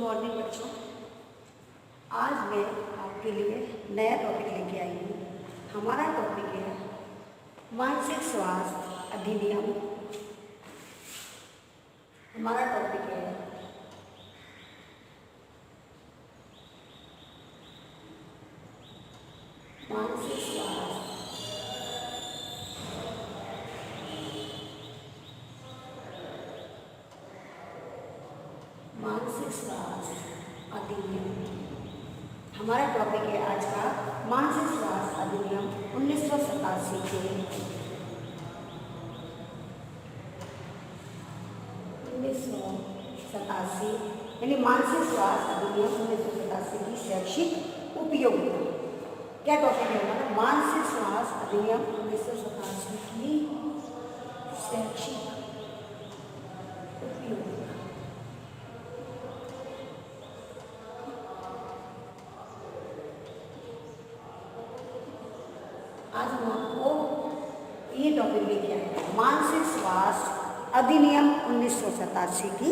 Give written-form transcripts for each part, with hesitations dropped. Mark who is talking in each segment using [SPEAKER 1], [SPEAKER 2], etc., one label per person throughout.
[SPEAKER 1] Morning बच्चों, आज मैं आपके लिए नया टॉपिक लेके आई हूँ। हमारा टॉपिक है मानसिक स्वास्थ्य अधिनियम। हमारा टॉपिक है मानसिक स्वास्थ्य अधिनियम। हमारा टॉपिक है आज का मानसिक स्वास्थ्य अधिनियम 1987 के 1987 यानी मानसिक स्वास्थ्य अधिनियम 1987 की शैक्षिक उपयोगिता। क्या टॉपिक है हमारा? मानसिक स्वास्थ्य अधिनियम 1987 की शैक्षिक उपयोगिता। आज हम आपको ये टॉपिक लेके आए हैं, मानसिक स्वास्थ्य अधिनियम 1987 की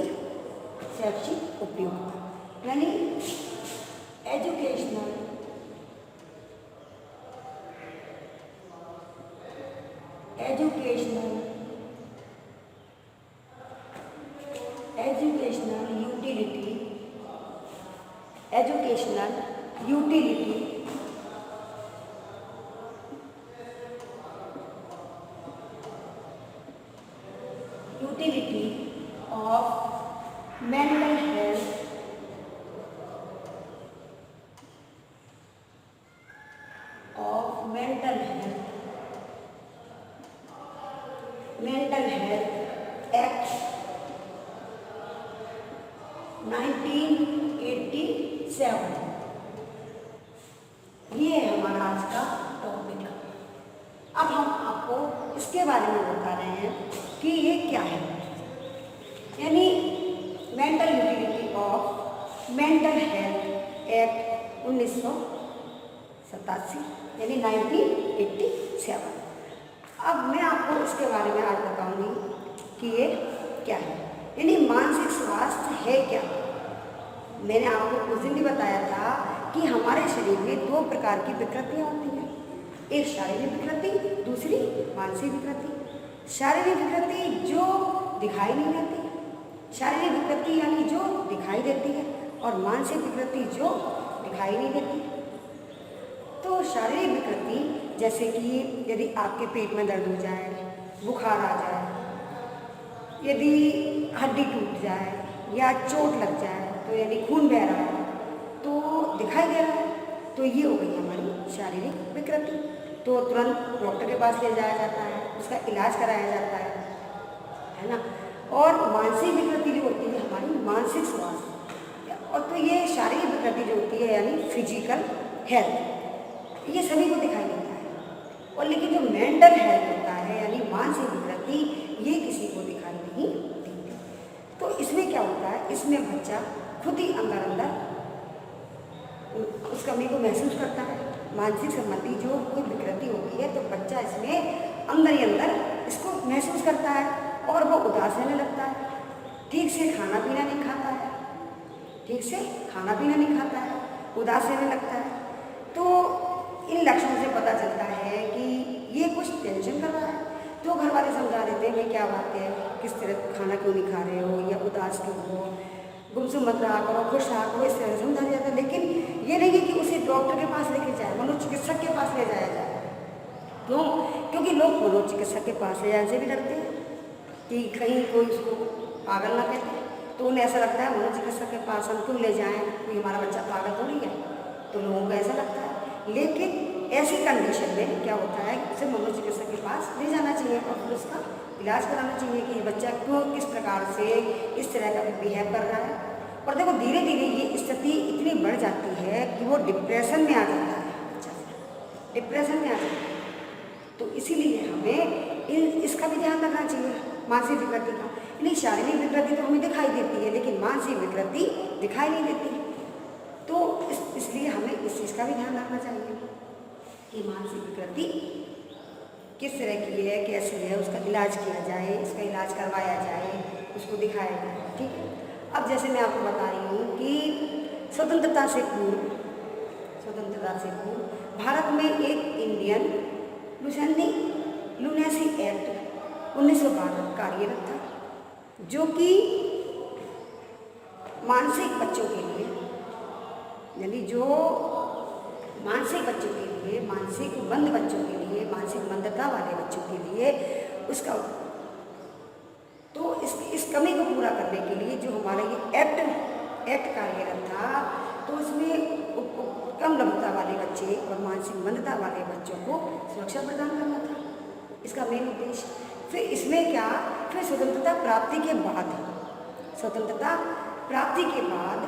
[SPEAKER 1] शैक्षिक उपयोगिता, यानी educational utility of mental health Act 1987। ये है हमारा आज का टॉपिक। अब हम आपको इसके बारे में बता रहे हैं कि ये क्या है, यानी mental utility of mental health act 1987 यानी 1987। अब मैं आपको इसके बारे में आज बताऊंगी कि ये क्या है, यानी मानसिक स्वास्थ्य है क्या। मैंने आपको उस दिन भी बताया था कि हमारे शरीर में दो प्रकार की विकृतियाँ होती हैं, एक शारीरिक विकृति, दूसरी मानसिक विकृति। शारीरिक विकृति जो दिखाई नहीं देती, शारीरिक विकृति यानी जो दिखाई देती है, और मानसिक विकृति जो दिखाई नहीं देती। तो शारीरिक विकृति जैसे कि यदि आपके पेट में दर्द हो जाए, बुखार आ जाए, यदि हड्डी टूट जाए या चोट लग जाए, तो यानी खून बह रहा है तो दिखाई दे रहा है, तो ये हो गई हमारी शारीरिक विकृति। तो तुरंत डॉक्टर के पास ले जाया जाता है, उसका इलाज कराया जाता है ना। और मानसिक विकृति जो होती है हमारी मानसिक स्वास्थ्य, और तो ये शारीरिक विकृति जो होती है यानी फिजिकल हेल्थ, ये सभी को दिखाई देता है। और लेकिन जो मेंटल हेल्थ होता है यानी मानसिक विकृति, ये किसी को दिखाई नहीं देती। तो इसमें क्या होता है, इसमें बच्चा खुद ही अंदर उस कमी को महसूस करता है। मानसिक संबंधी जो कोई विकृति होती है तो बच्चा इसमें अंदर ही अंदर इसको महसूस करता है और वो उदास रहने लगता है, ठीक से खाना पीना नहीं खाता है, उदास रहने लगता है। तो इन लक्षणों से पता चलता है कि ये कुछ टेंशन कर रहा है। तो घर वाले समझा देते हैं क्या बात है, किस तरह खाना क्यों नहीं खा रहे हो, या उदास क्यों हो, गुमसुम मत रहा करो, खुश रहा करो, इस तरह समझा जाता है। लेकिन ये नहीं कि उसे डॉक्टर के पास लेके जाए, मनोचिकित्सक के पास ले जाया जाए। क्यों? क्योंकि लोग मनोचिकित्सक के पास ले जाने से भी डरते हैं कि कहीं कोई उसको पागल ना कहते। तो उन्हें ऐसा लगता है मनोचिकित्सक के पास हम क्यों ले जाएं, कोई हमारा बच्चा पागल थोड़ी है, तो लोगों को ऐसा लगता है। लेकिन ऐसी कंडीशन में क्या होता है, उसे मनोचिकित्सक के पास ले जाना चाहिए और फिर उसका इलाज कराना चाहिए कि ये बच्चा क्यों किस प्रकार से इस तरह का बिहेव कर रहा है। और देखो धीरे धीरे ये स्थिति इतनी बढ़ जाती है कि वो डिप्रेशन में आ जाता है, डिप्रेशन में आ जाता है। तो इसीलिए हमें इसका भी ध्यान रखना चाहिए, मानसिक विकृति का। यानी शारीरिक विकृति तो हमें दिखाई देती है लेकिन मानसिक विकृति दिखाई नहीं देती। तो इसलिए हमें इस चीज़ का भी ध्यान रखना चाहिए कि मानसिक विकृति किस तरह की है, कैसी है, उसका इलाज किया जाए, उसका इलाज करवाया जाए, उसको दिखाया जाए। ठीक है। अब जैसे मैं आपको बता रही हूँ कि स्वतंत्रता से पूर्व भारत में एक इंडियन लुनेसी एक्ट 1912 कार्यरत था, जो कि मानसिक बच्चों के लिए, यानी जो मानसिक बच्चों के लिए, मानसिक मंद बच्चों के लिए, मानसिक मंदता वाले बच्चों के लिए उसका, तो इस कमी को पूरा करने के लिए जो हमारा ये एक्ट कार्यरत था, तो उसमें कम लघुता वाले बच्चे और मानसिक मंदता वाले बच्चों को सुरक्षा प्रदान करना था इसका मेन उद्देश्य। फिर इसमें क्या, फिर स्वतंत्रता प्राप्ति के बाद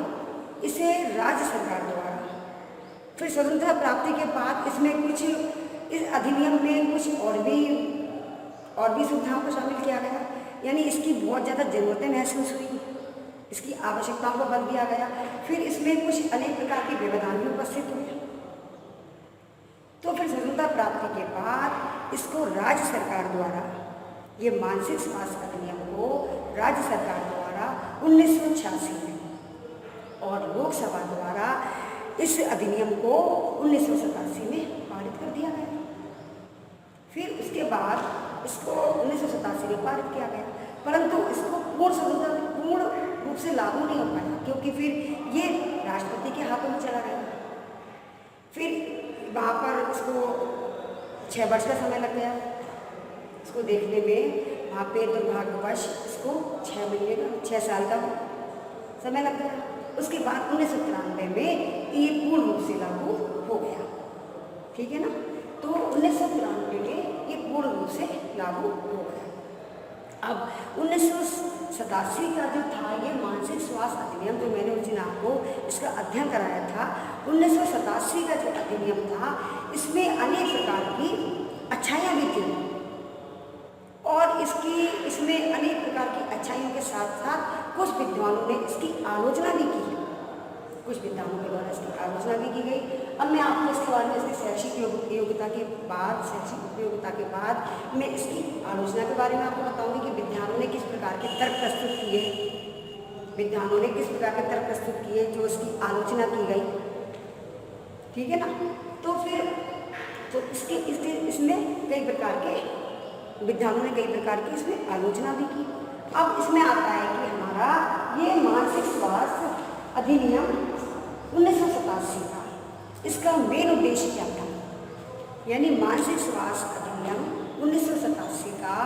[SPEAKER 1] इसे राज्य सरकार द्वारा, फिर स्वतंत्रता प्राप्ति के बाद इसमें कुछ, इस अधिनियम में कुछ और भी सुविधाओं को शामिल किया गया, यानी इसकी बहुत ज़्यादा ज़रूरतें महसूस हुई, इसकी आवश्यकताओं पर बल दिया गया। फिर इसमें कुछ अनेक प्रकार के व्यवधान भी उपस्थित हुए। तो फिर स्वतंत्रता प्राप्ति के बाद इसको राज्य सरकार द्वारा, ये मानसिक स्वास्थ्य अधिनियम को राज्य सरकार द्वारा 1986 में और लोकसभा द्वारा इस अधिनियम को 1987 में पारित कर दिया गया। फिर उसके बाद इसको 1987 में पारित किया गया, परंतु इसको पूर्ण रूप से लागू नहीं हो पाया, क्योंकि फिर ये राष्ट्रपति के हाथों में चला गया। फिर वहाँ पर इसको 6 वर्ष का समय लग गया इसको देखने में। वहाँ पे दुर्भाग्यवश इसको 6 साल का समय लग गया। उसके बाद 1993 में ये पूर्ण रूप से लागू हो गया, ठीक है ना। तो 1993 में ये पूर्ण रूप से लागू हो गया। अब 1987 का जो था ये मानसिक स्वास्थ्य अधिनियम, जो मैंने उस दिन आपको इसका अध्ययन कराया था, 1987 का जो अधिनियम था, इसमें अनेक प्रकार की अच्छाइयाँ भी थी और इसमें अनेक प्रकार की अच्छाइयों के साथ साथ कुछ विद्वानों ने इसकी आलोचना भी की, कुछ विद्वानों के द्वारा इसकी आलोचना भी की गई। अब मैं आपको इसके बारे में, इसकी शैक्षिक उपयोगिता के बाद मैं इसकी आलोचना के बारे में आपको बताऊंगी कि विद्वानों ने किस प्रकार के तर्क प्रस्तुत किए, जो इसकी आलोचना की गई, ठीक है ना। तो फिर इसमें कई प्रकार के विद्वानों ने कई प्रकार की इसमें आलोचना भी की। अब इसमें आता है कि हमारा ये मानसिक स्वास्थ्य अधिनियम 1987 का, इसका मेन उद्देश्य क्या था, यानी मानसिक स्वास्थ्य अधिनियम 1987 का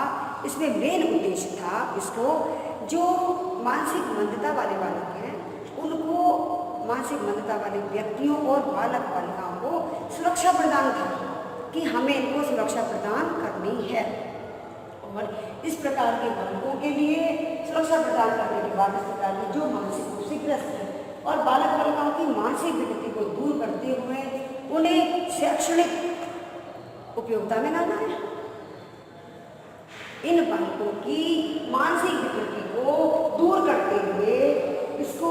[SPEAKER 1] इसमें मेन उद्देश्य था, इसको जो मानसिक मंदता वाले बालक हैं उनको, मानसिक मंदता वाले व्यक्तियों और बालक बालिकाओं को सुरक्षा प्रदान था कि हमें इनको सुरक्षा प्रदान करनी है। और इस प्रकार के बालकों के लिए सुरक्षा प्रदान करने के बाद इस प्रकार के जो मानसिक रूप से ग्रस्त है और बालक बालिकाओं की मानसिक विकृति को दूर करते हुए उन्हें शैक्षणिक उपयोगिता में लाना है। इन बालकों की मानसिक विकृति को दूर करते हुए इसको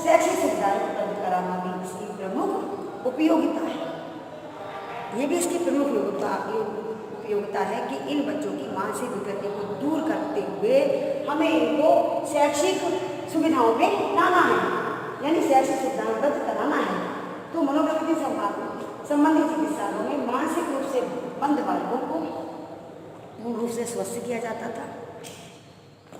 [SPEAKER 1] शैक्षिक सुविधाएं उपलब्ध कराना भी इसकी प्रमुख उपयोगिता है। ये भी इसकी प्रमुख उपयोगिता है कि इन बच्चों की मानसिक विकृति को दूर करते हुए हमें इनको शैक्षिक सुविधाओं में लाना है, यानी शैक्षिक सुविधाएं उपलब्ध कराना है। तो मनोविकृति संबंधी चिकित्सालयों में मानसिक रूप से मंद बालकों को पूर्ण रूप से स्वस्थ किया जाता था।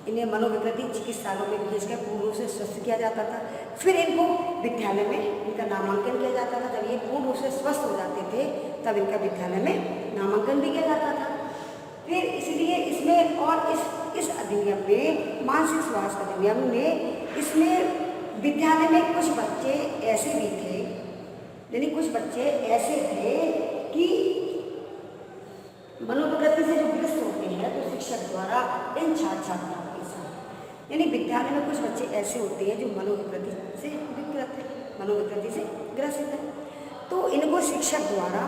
[SPEAKER 1] इन्हें मनोविकृति चिकित्सालयों में भेजकर पूर्ण रूप से स्वस्थ किया जाता था। फिर इनको विद्यालय में इनका नामांकन किया जाता था। जब ये पूर्ण रूप से स्वस्थ हो जाते थे तब इनका विद्यालय में नामांकन भी किया जाता था। फिर इसलिए इसमें और इस अधिनियम में, मानसिक स्वास्थ्य अधिनियम में, इसमें विद्यालय में कुछ बच्चे ऐसे भी थे, यानी कुछ बच्चे ऐसे थे कि मनोविकृति से जो ग्रस्त होते हैं, तो शिक्षक द्वारा इन छात्र छात्राओं के साथ, यानी विद्यालय में कुछ बच्चे ऐसे होते हैं जो मनोविकृति से ग्रसित है, तो इनको शिक्षक द्वारा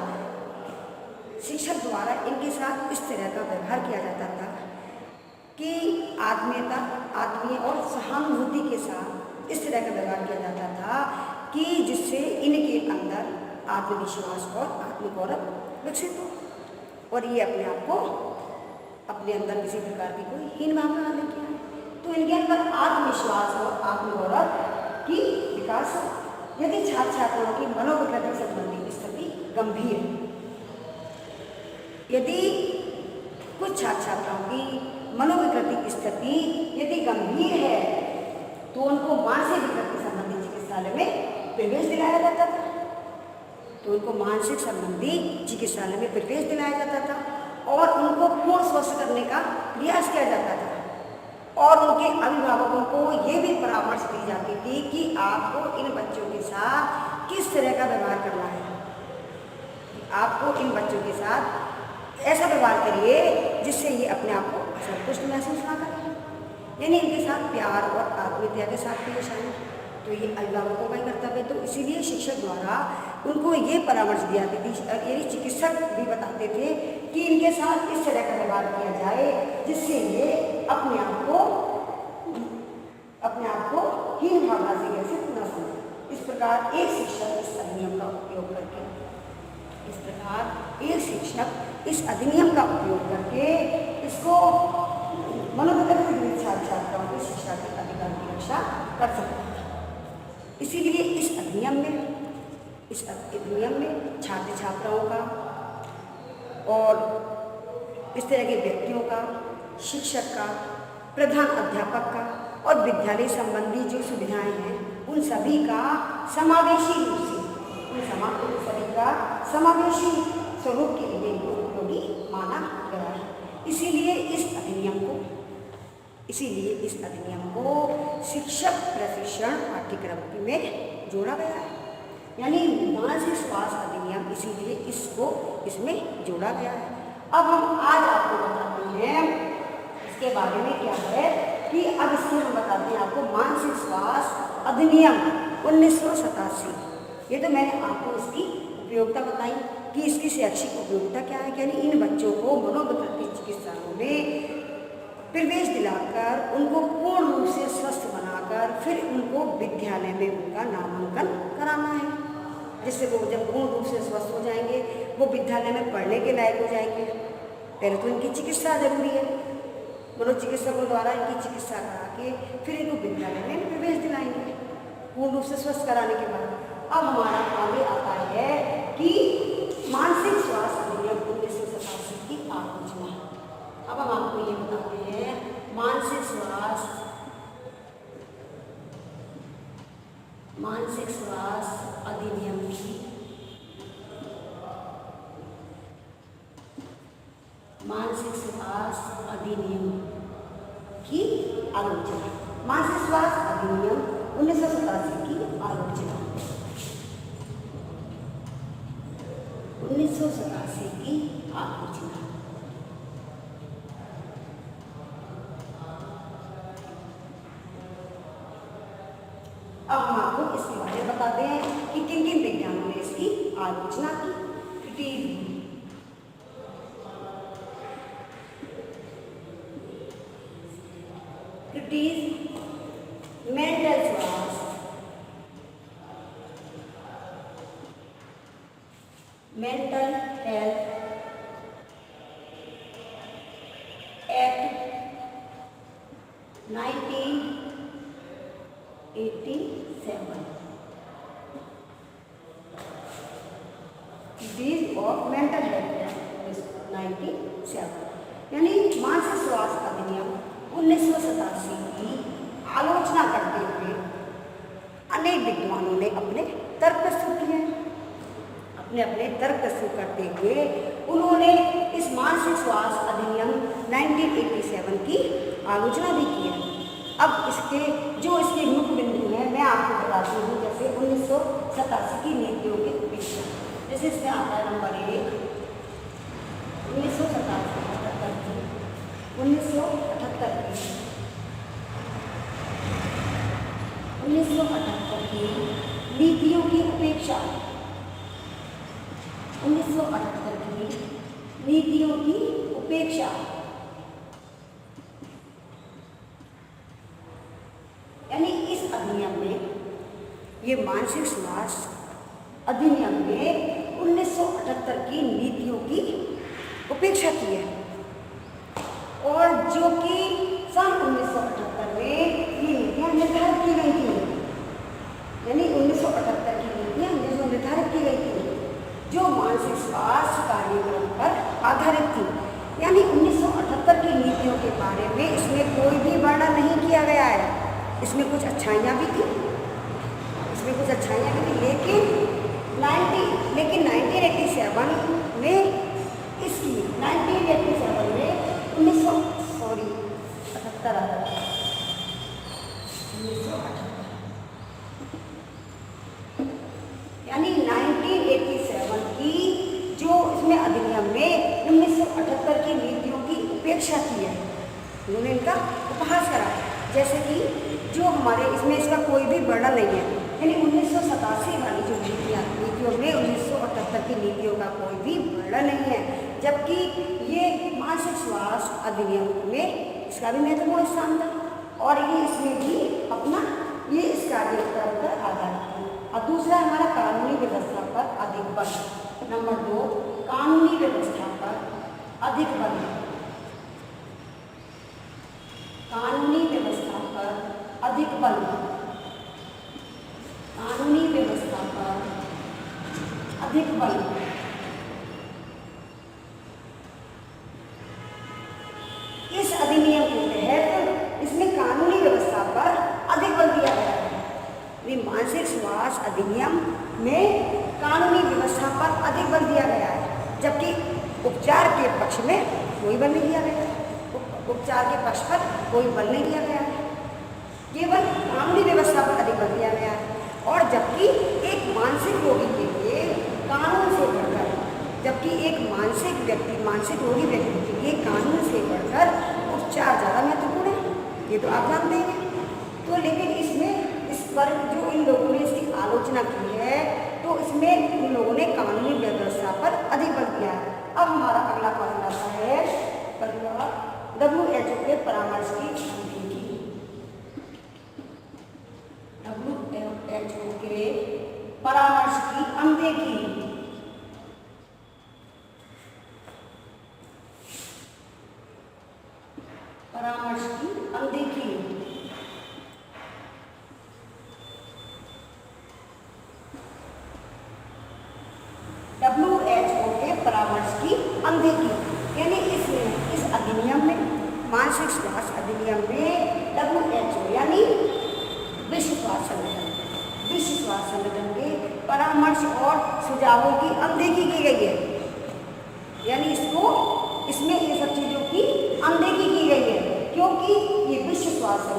[SPEAKER 1] इनके साथ इस तरह का व्यवहार किया जाता था कि आत्मीय और सहानुभूति के साथ इस तरह का व्यवहार किया जाता था कि जिससे इनके अंदर आत्मविश्वास और आत्मगौरव विकसित हो और ये अपने आप को, अपने अंदर किसी प्रकार की कोई हीन भावना न लेके आए। तो तो इनके अंदर आत्मविश्वास और आत्मगौरव की विकास हो। यदि छात्र छात्राओं की मनोविकृति संबंधी स्थिति गंभीर है, यदि कुछ छात्र छात्राओं की मनोविकृति स्थिति यदि गंभीर है तो उनको मानसिक विकृति संबंधी चिकित्सालय में प्रवेश दिलाया जाता था। तो उनको मानसिक संबंधी चिकित्सालय में प्रवेश दिलाया जाता था और उनको पूर्ण स्वस्थ करने का प्रयास किया जाता था। और उनके अभिभावकों को ये भी परामर्श दी जाती थी कि आपको इन बच्चों के साथ किस तरह का व्यवहार करना है। आपको इन बच्चों के साथ ऐसा व्यवहार करिए जिससे ये अपने आप को असंतुष्ट महसूस ना करें, यानी इनके साथ प्यार और आत्मीयता के साथ पेश आए। तो ये अभिभावकों का ही कर्तव्य है। तो इसीलिए शिक्षक द्वारा उनको ये परामर्श दिया जाती थी, यानी चिकित्सक भी बताते थे कि इनके साथ इस तरह का व्यवहार किया जाए जिससे ये अपने आप को हीन भावना से ग्रसित न समझे। इस प्रकार एक शिक्षक इस अधिनियम का उपयोग करके इसको मनोविकृत से पीड़ित छात्र छात्राओं की शिक्षा के अधिकार की रक्षा कर सकता है। इसीलिए इस अधिनियम में छात्र छात्राओं का और इस तरह के व्यक्तियों का, शिक्षक का, प्रधान अध्यापक का और विद्यालय संबंधी जो सुविधाएं हैं उन सभी का समावेशी रूप से समावेशी स्वरूप के लिए उपयोगी माना गया है। इसीलिए इस अधिनियम को शिक्षक प्रशिक्षण पाठ्यक्रम में जोड़ा गया है, यानी मानसिक स्वास्थ्य अधिनियम, इसीलिए इसमें जोड़ा गया है। अब हम आज आपको बताते हैं इसके बारे में क्या है कि अब इसमें हम बताते हैं आपको मानसिक स्वास्थ्य अधिनियम 1987। ये तो मैंने आपको इसकी उपयोगिता बताई कि इसकी शैक्षिक उपयोगिता क्या है, यानी इन बच्चों को मनोविकृति चिकित्सालयों में प्रवेश दिलाकर उनको पूर्ण रूप से स्वस्थ बनाकर फिर उनको विद्यालय में उनका नामांकन कराना है, जिससे वो जब पूर्ण रूप से स्वस्थ हो जाएंगे वो विद्यालय में पढ़ने के लायक हो जाएंगे। पहले तो इनकी चिकित्सा जरूरी है, मनोचिकित्सकों द्वारा इनकी चिकित्सा करा के फिर इनको विद्यालय में प्रवेश दिलाएंगे पूर्ण रूप से स्वस्थ कराने के बाद। अब हमारा आगे आता है कि मानसिक स्वास्थ्य अधिनियम 1987 की आलोचना। अब हम आपको ये बताते हैं मानसिक स्वास्थ्य अधिनियम की आलोचना। मानसिक स्वास्थ्य अधिनियम 1987 की आलोचना। 1987 की आलोचना। अब हम आपको इसके बारे में बताते हैं कि किन किन विज्ञानों ने इसकी आलोचना की। मेंटल स्वास्थ्य, mental health act 1987, disease of mental health act 1987, यानी मानसिक स्वास्थ्य अधिनियम 1987 की आलोचना करते हुए अनेक विद्वानों ने अपने तर्क प्रस्तुत किए। अपने तर्क प्रस्तुत करते हुए उन्होंने इस मानसिक स्वास्थ्य अधिनियम 1987 की आलोचना भी की है। अब इसके मुख्य बिंदु हैं मैं आपको बताती हूँ। जैसे 1987 की नीतियों के उपेक्षा, जैसे इसमें आता है नंबर 1 1978 की नीतियों की उपेक्षा। 1978 की नीतियों की उपेक्षा, यानी इस अधिनियम में, ये मानसिक स्वास्थ्य अधिनियम में 1978 की नीतियों की उपेक्षा की है, और जो कि सन 1978 में इसमें कुछ अच्छाइयाँ भी थी, इसमें कुछ अच्छाइयाँ भी थी, लेकिन 1987 में इसकी 1987 में 1978 यानी 1987 की जो इसमें अधिनियम में 1978 की नीतियों की उपेक्षा की है, उन्होंने इनका उपहास करा है। जैसे कि जो हमारे इसमें इसका कोई भी वर्णन नहीं है, यानी 1987 वाली जो नीतियों में 1978 की नीतियों का कोई भी वर्णन नहीं है, जबकि ये मानसिक स्वास्थ्य अधिनियम में इसका भी महत्वपूर्ण स्थान था और ये इसमें भी अपना ये इस कार्यक्रम पर आधारित है। और दूसरा हमारा कानूनी व्यवस्था पर अधिक बल। नंबर 2, कानूनी व्यवस्था पर अधिक बल। कानूनी व्यवस्था पर अधिक बल। कानूनी व्यवस्था पर अधिक बल। इस अधिनियम के तहत इसमें कानूनी व्यवस्था पर अधिक बल दिया गया है। मानसिक स्वास्थ्य अधिनियम में कानूनी व्यवस्था पर अधिक बल दिया गया है, जबकि उपचार के पक्ष में कोई बल नहीं दिया गया है। उपचार के पक्ष पर कोई बल नहीं दिया गया है, केवल कानूनी व्यवस्था पर अधिक बल दिया गया है। और जबकि एक मानसिक रोगी के लिए कानून से बढ़कर, जबकि एक मानसिक रोगी व्यक्ति के लिए कानून से बढ़कर उपचार ज़्यादा महत्वपूर्ण है, ये तो आप जानते हैं। तो लेकिन इसमें इस पर जो इन लोगों ने इसकी आलोचना की है, तो इसमें इन लोगों ने कानूनी व्यवस्था पर अधिक बल दिया है। अब हमारा अगला क्वेश्चन आता है परिवार WHO के परामर्श की अनदेखी। WHO के परामर्श की अनदेखी। परामर्श की अनदेखी। WHO के परामर्श की अनदेखी, यानी इस अधिनियम में, मानसिक स्वास्थ्य अधिनियम में WHO यानी विश्व स्वास्थ्य संगठन के परामर्श और सुझावों की अनदेखी की गई है। यानी इसमें ये सब चीज़ों की अनदेखी की गई है, क्योंकि ये विश्व स्वास्थ्य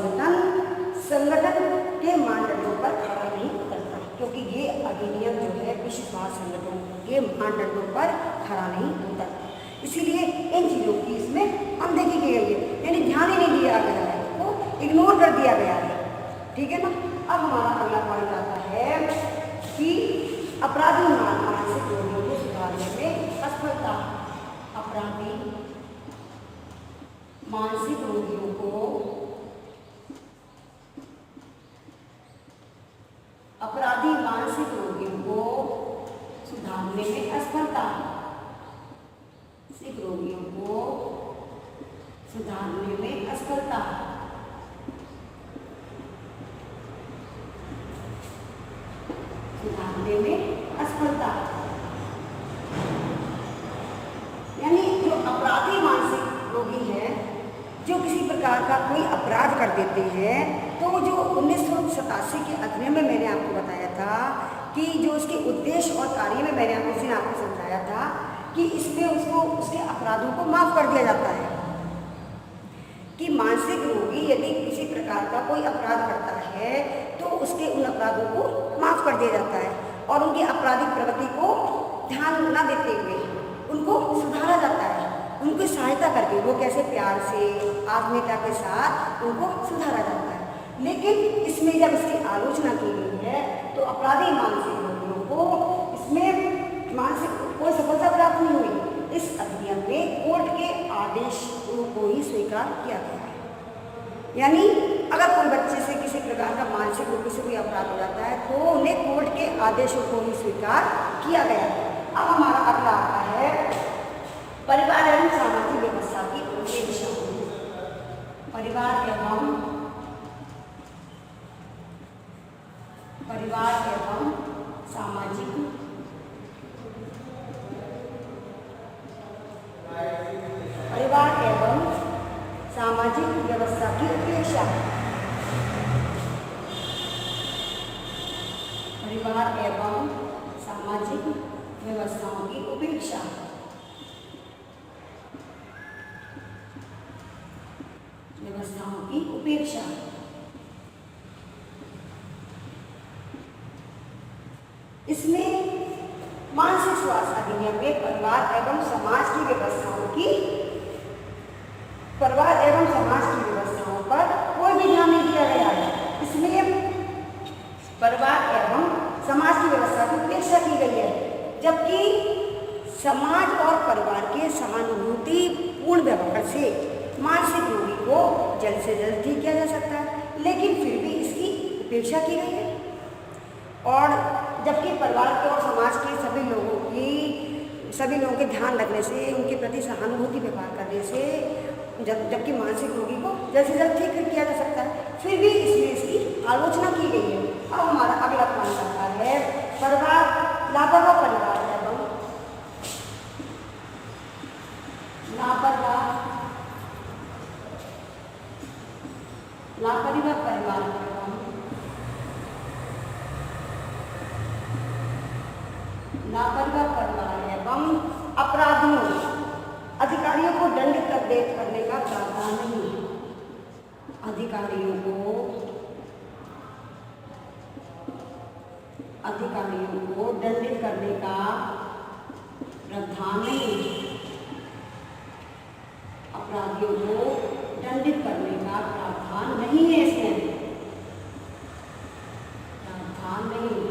[SPEAKER 1] संगठन के मानदंडों पर खरा नहीं उतरता, क्योंकि ये अधिनियम जो है विश्व स्वास्थ्य संगठन के मानदंडों पर खरा नहीं उतरता। इसीलिए इन चीज़ों की इसमें अनदेखी की गई है, यानी ध्यान ही नहीं दिया गया है, तो इग्नोर कर दिया गया है। ठीक है ना। अब हमारा अगला पॉइंट आता है कि अपराधी मानसिक रोगियों को सुधारने में असफलता। अपराधी मानसिक रोगियों को सुधारने में असफलता। मानसिक रोगियों को सुधारने में असफलता। सुधारने में असफलता, यानी जो अपराधी मानसिक रोगी है, जो किसी प्रकार का कोई अपराध कर देते हैं, तो जो 1987 के अधिनियम में मैंने आपको बताया था कि जो उसके उद्देश्य और कार्य में मैंने उस दिन आपको समझाया था कि इसमें उसके अपराधों को माफ़ कर दिया जाता है। कि मानसिक रोगी यदि किसी प्रकार का कोई अपराध करता है तो उसके उन अपराधों को माफ़ कर दिया जाता है और उनकी आपराधिक प्रवृत्ति को ध्यान न देते हुए उनको सुधारा जाता है, उनकी सहायता करके, वो कैसे प्यार से आत्मीयता के साथ उनको सुधारा जाता है। लेकिन इसमें जब इसकी आलोचना की गई है तो अपराधी मानसिक रोगियों को इसमें मानसिक कोई सफलता प्राप्त नहीं हुई। इस अधिनियम में कोर्ट के आदेश को ही स्वीकार किया गया है। यानी अगर कोई बच्चे से किसी प्रकार का मानसिक रूप से कोई अपराध हो जाता है तो उन्हें कोर्ट के आदेशों को ही स्वीकार किया गया है। अब हमारा अगला आता है परिवार एवं सामाजिक व्यवस्था की उद्देश्य। परिवार एवं सामाजिक व्यवस्था की उपेक्षा। व्यवस्थाओं की उपेक्षा। व्यवस्थाओं की उपेक्षा। इसमें मानसिक स्वास्थ्य अधिनियम में परिवार एवं समाज की व्यवस्थाओं पर कोई भी ध्यान नहीं दिया गया है। इसमें परिवार एवं समाज की व्यवस्था की उपेक्षा की गई है, जबकि समाज और परिवार के सहानुभूति पूर्ण व्यवहार से मानसिक रोगी को जल्द से जल्द ठीक किया जा सकता है, लेकिन फिर भी इसकी उपेक्षा की गई है। और जबकि परिवार के और समाज के सभी लोगों के ध्यान रखने से, उनके प्रति सहानुभूति व्यवहार करने से जबकि मानसिक रोगी को जल्द से जल्द ठीक किया जा सकता है, फिर भी इसमें इसकी आलोचना की गई है। अब हमारा अगला पॉइंट आता है लापरवाह परिवार एवं लापरवाह परिवार एवं अपराधियों अधिकारियों को दंडित करने का प्रावधान नहीं है। अधिकारियों को दंडित करने का प्रावधान नहीं है। अपराधियों को दंडित करने का प्रावधान नहीं है। इसमें प्रावधान नहीं है।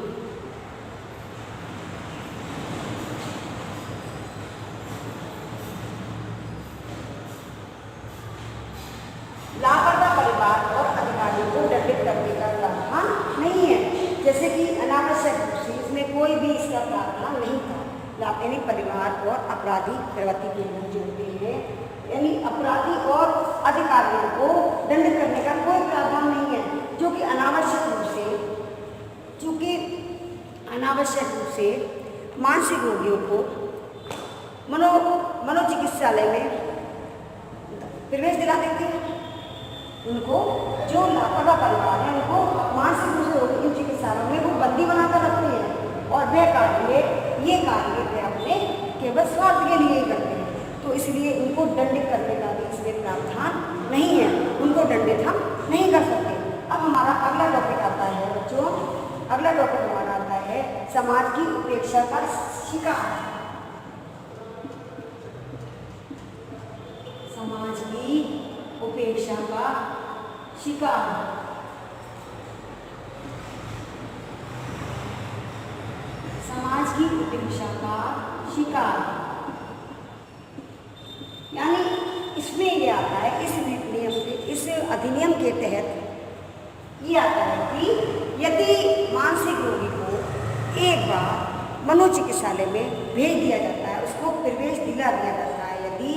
[SPEAKER 1] लापरवाह परिवार और अधिकारियों को दंडित करने का प्रावधान नहीं है, जैसे कि अनावश्यक रूप से इसमें कोई भी इसका प्रावधान नहीं था। यानी परिवार और अपराधी प्रवृत्ति के लिए जोड़ते हैं, यानी अपराधी और अधिकारियों को दंडित करने का कोई प्रावधान नहीं है, जो कि अनावश्यक रूप से मानसिक रोगियों को मनोचिकित्सालय में प्रवेश दिला देते हैं। उनको जो लापरवाह परिवार है उनको मानसिक रूप से रोगी चिकित्सालयों में वो बंदी बनाकर रखते हैं, और ये कार्य वे अपने केवल स्वार्थ के लिए ही करते हैं। तो इसलिए उनको दंडित करने का भी इसमें प्रावधान नहीं है, उनको दंडित हम नहीं कर सकते। अब हमारा अगला टॉपिक आता है बच्चों, समाज की उपेक्षा का शिकार। समाज की उपेक्षा का शिकार। समाज की उपेक्षा का शिकार यानी इसमें ये आता है, इस अधिनियम के तहत ये आता है कि यदि मानसिक रोगी को एक बार मनोचिकित्सालय में भेज दिया जाता है, उसको प्रवेश दिला दिया जाता है यदि,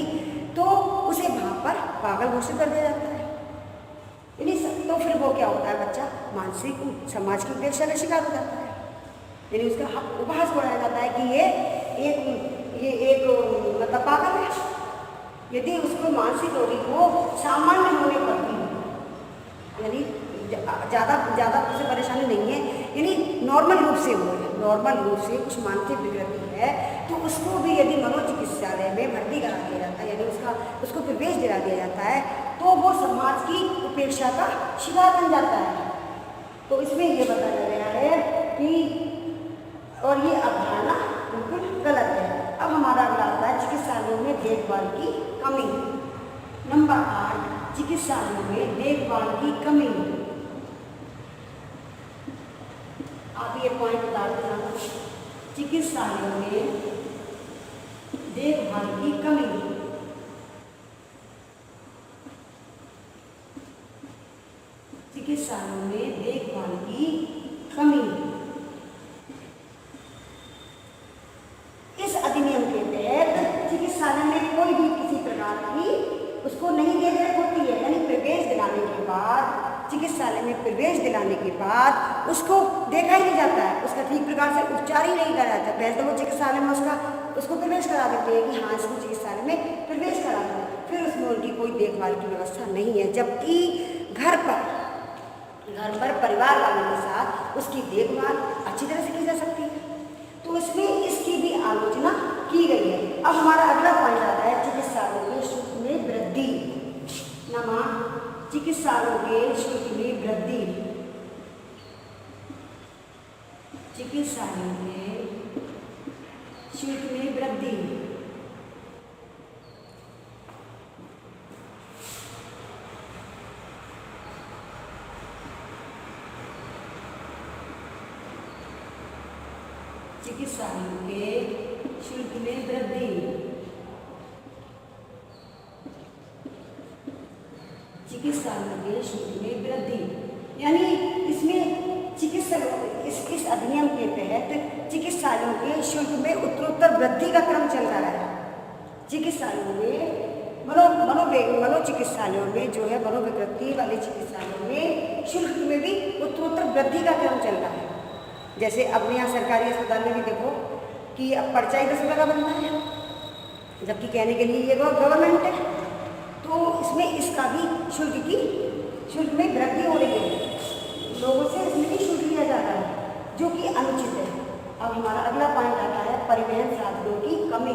[SPEAKER 1] तो उसे वहाँ पर पागल घोषित कर दिया जाता है। यानी तो फिर वो क्या होता है, बच्चा मानसिक समाज की उपेक्षा का शिकार हो जाता है। यानी उसका उपहास बढ़ाया जाता है कि ये एक मतलब पागल है। यदि उसको मानसिक रोगी को सामान्य होने पर भी, यानी ज़्यादा उसे परेशानी नहीं है, यानी नॉर्मल रूप से कुछ मानसिक विकृति है, तो उसको भी यदि मनोचिकित्सालय में भर्ती करा दिया जाता है, यानी उसको प्रवेश दिला दिया जाता है, तो वो समाज की उपेक्षा का शिकार बन जाता है। तो इसमें ये बताया गया है कि, और ये अवधारणा बिल्कुल गलत है। अब हमारा अगला आता है चिकित्सालयों में देखभाल की कमी। नंबर 8, चिकित्सालयों में देखभाल की कमी। आप ये पॉइंट बता देना, चिकित्सालयों में देखभाल की कमी। चिकित्सालयों में देखभाल की कमी। इस अधिनियम के तहत चिकित्सालय में कोई भी किसी प्रकार की उसको नहीं देखरेख होती है, यानी चिकित्सालय में प्रवेश दिलाने के बाद उसको देखा ही नहीं जाता है, उसका ठीक प्रकार से उपचार ही नहीं करा जाता। पहले तो वो चिकित्सालय में उसको प्रवेश करा देते हैं कि हाँ इसको चिकित्सालय में प्रवेश करा दो, फिर उसमें उनकी कोई देखभाल की व्यवस्था नहीं है, जबकि घर पर परिवार वालों के साथ उसकी देखभाल अच्छी तरह से की जा सकती है। तो इसमें इसकी भी अब हमारा अगला पॉइंट आता है चिकित्सालयों के शुल्क में वृद्धि। चिकित्सालयों के शुल्क में वृद्धि। चिकित्सालयों के शुल्क में वृद्धि। चिकित्सालयों के शुल्क में वृद्धि। चिकित्सालयों के शुल्क में वृद्धि यानी इसमें इस अधिनियम के तहत चिकित्सालयों के शुल्क में उत्तरोत्तर वृद्धि का क्रम चल रहा है। चिकित्सालयों में मनोचिकित्सालयों में जो है मनोविकृति वाले चिकित्सालयों में शुल्क में भी उत्तरोत्तर वृद्धि का क्रम चल रहा है। जैसे अपने यहाँ सरकारी अस्पताल में भी देखो कि अब पर्चा ही 10 रुपये का बनता है, जबकि कहने के लिए ये गवर्नमेंट है। तो इसमें इसका भी शुल्क में वृद्धि हो रही है, लोगों से इसमें भी शुल्क लिया जा रहा है जो कि अनुचित है। अब हमारा अगला पॉइंट आता है परिवहन साधनों की कमी।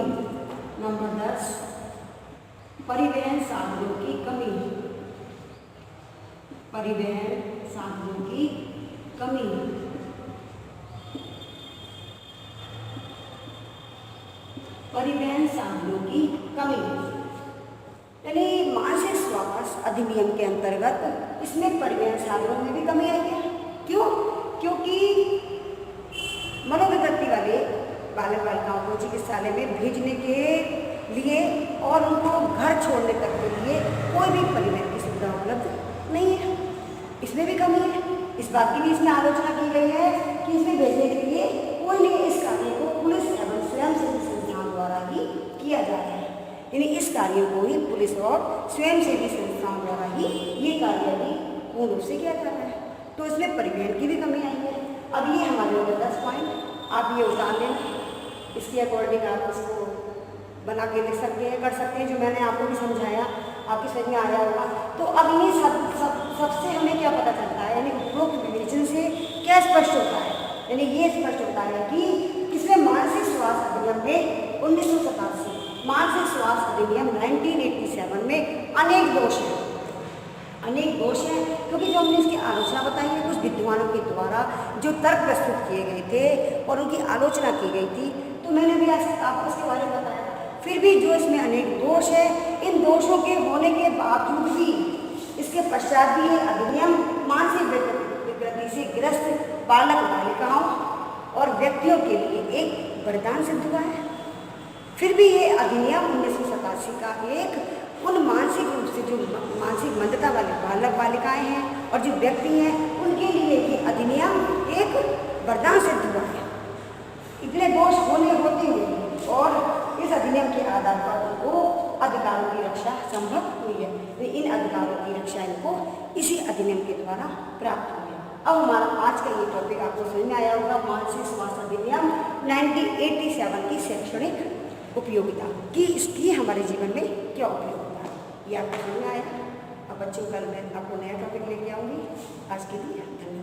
[SPEAKER 1] नंबर 10, परिवहन साधनों की कमी। परिवहन साधनों की कमी। परिवहन साधनों की कमी यानी मानसिक स्वास्थ्य अधिनियम के अंतर्गत इसमें परिवहन साधनों में भी कमी आई है। क्यों? क्योंकि मनोविकृति वाले बालक बालिकाओं को चिकित्सालय में भेजने के लिए और उनको घर छोड़ने तक के लिए कोई भी परिवहन की सुविधा उपलब्ध नहीं है। इसमें भी कमी है। इस बात की भी इसमें आलोचना की गई है कि इसमें भेजने के लिए कोई नहीं, इस कार्य को पुलिस एवं स्वयंसेवी संस्थान द्वारा ही किया जा रहा है। यानी इस कार्य को ही पुलिस और स्वयंसेवी संस्थान द्वारा ही ये कार्य भी पूर्ण रूप से किया जा रहा है। तो इसमें परिवहन की भी कमी आई है। अब ये हमारे होगा 10 पॉइंट, आप ये उतार लें, इसके अकॉर्डिंग आप इसको बना के लिख सकते हैं, कर सकते हैं, जो मैंने आपको भी समझाया आपकी समझ में आया होगा। तो अब इन्हीं सबसे हमें क्या पता चलता है, यानी उपरोक्त विवेचन से क्या स्पष्ट होता है, यानी ये स्पष्ट होता है कि इसमें मानसिक स्वास्थ्य अधिनियम में 1987 मानसिक स्वास्थ्य अधिनियम 1987 में अनेक दोष हैं। अनेक दोष हैं क्योंकि जो हमने इसकी आलोचना बताई है कुछ विद्वानों के द्वारा जो तर्क प्रस्तुत किए गए थे और उनकी आलोचना की गई थी, तो मैंने भी आपको इसके बारे में बताया। फिर भी जो इसमें अनेक दोष है, इन दोषों के होने के बावजूद भी इसके पश्चात भी ये अधिनियम मानसिक विकृति से ग्रस्त बालक बालिकाओं और व्यक्तियों के लिए एक वरदान सिद्ध हुआ है। फिर भी ये अधिनियम 1987 का एक उन मानसिक रूप से जो मानसिक मंदता वाले बालक बालिकाएं हैं और जो व्यक्ति हैं उनके लिए ये अधिनियम एक वरदान सिद्ध हुआ है। इतने दोष होते हुए और इस अधिनियम के आधार पर उनको अधिकारों की रक्षा संभव हुई है। इन अधिकारों की रक्षा इनको इसी अधिनियम के द्वारा प्राप्त हुई है। अब हमारा आज का ये टॉपिक आपको समझ में आया होगा, मानसिक स्वास्थ्य अधिनियम 1987 की शैक्षणिक उपयोगिता कि इसकी हमारे जीवन में क्या उपयोगिता है, ये आपको समझ में आया। अब बच्चों कल मैं आपको नया टॉपिक लेके आऊँगी। आज के लिए धन्यवाद।